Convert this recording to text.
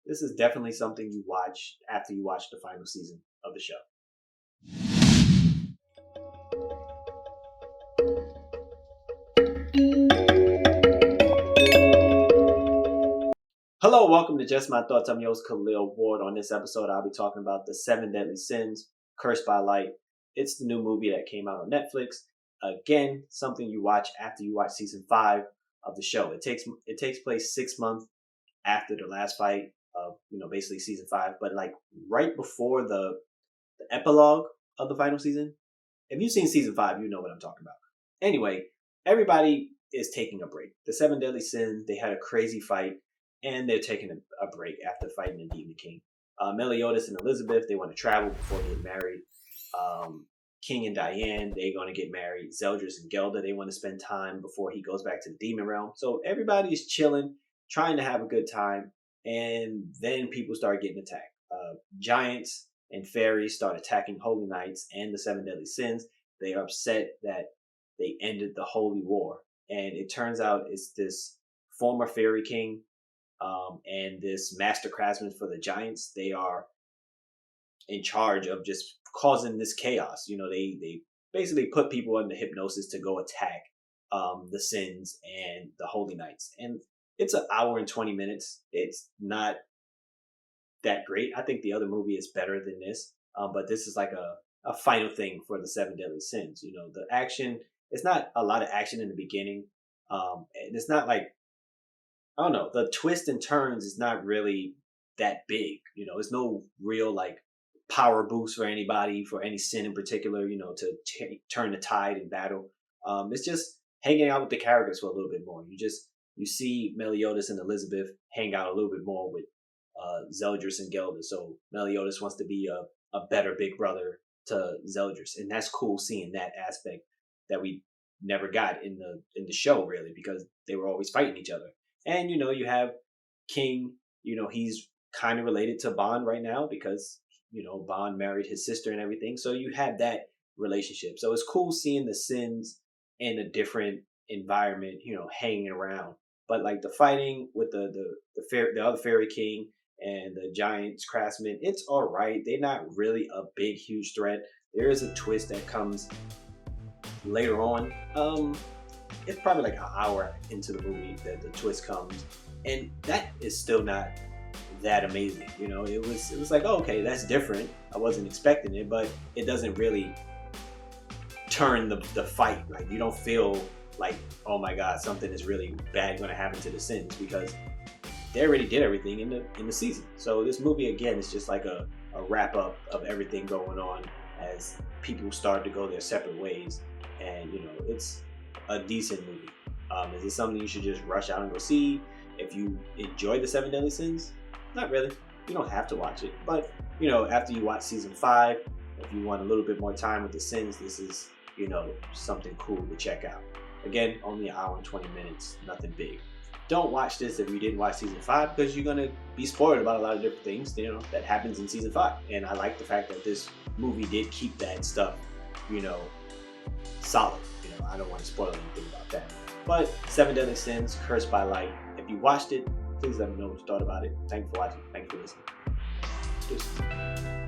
this is definitely something you watch after you watch the final season of the show. Hello, welcome to Just My Thoughts. I'm your host, Khaleel Ward. On this episode, I'll be talking about the 7 Deadly Sins, Cursed by Light. It's the new movie that came out on Netflix. Again, something you watch after you watch season 5 of the show. It takes place 6 months after the last fight of, basically season 5, but like right before the epilogue of the final season. If you've seen season 5, you know what I'm talking about. Anyway, everybody is taking a break. The 7 Deadly Sins, they had a crazy fight, and they're taking a break after fighting the Demon King. Meliodas and Elizabeth, they want to travel before getting married. King and Diane, they're going to get married. Zeldris and Gelda, they want to spend time before he goes back to the Demon Realm. So everybody's chilling, trying to have a good time, and then people start getting attacked. Giants and fairies start attacking Holy Knights and the 7 Deadly Sins. They are upset that they ended the Holy War. And it turns out it's this former fairy king and this master craftsman for the Giants. They are in charge of just causing this chaos. They basically put people under hypnosis to go attack the Sins and the Holy Knights. And it's an hour and 20 minutes. It's not that great. I think the other movie is better than this. But this is like a final thing for the 7 Deadly Sins. The action, it's not a lot of action in the beginning. And it's not like, I don't know, the twists and turns is not really that big. It's no real like power boost for anybody, for any sin in particular, to turn the tide in battle. It's just hanging out with the characters for a little bit more. You see Meliodas and Elizabeth hang out a little bit more with Zeldris and Gelda. So Meliodas wants to be a better big brother to Zeldris, and that's cool seeing that aspect that we never got in the show, really, because they were always fighting each other. And you have King. He's kind of related to Bond right now because Bond married his sister and everything. So you have that relationship. So it's cool seeing the Sins in a different environment, hanging around. But like the fighting with the other fairy king and the Giants craftsmen, it's all right. They're not really a big, huge threat. There is a twist that comes later on. It's probably like an hour into the movie that the twist comes, and that is still not that amazing. It was like, oh, okay, that's different. I wasn't expecting it, but it doesn't really turn the fight. Like, you don't feel like, oh my god, something is really bad going to happen to the Sins, because they already did everything in the season. So this movie, again, is just like a wrap up of everything going on as people start to go their separate ways. And it's a decent movie. Is it something you should just rush out and go see if you enjoy the 7 Deadly Sins? Not really. You don't have to watch it. But after you watch season 5, if you want a little bit more time with the Sins, this is something cool to check out. Again, only an hour and 20 minutes, nothing big. Don't watch this if you didn't watch season 5, because you're gonna be spoiled about a lot of different things that happens in season 5. And I like the fact that this movie did keep that stuff solid. I don't want to spoil anything about that. But 7 Deadly Sins, Cursed by Light. If you watched it, please let me know what you thought about it. Thanks for watching. Thanks for listening. Peace.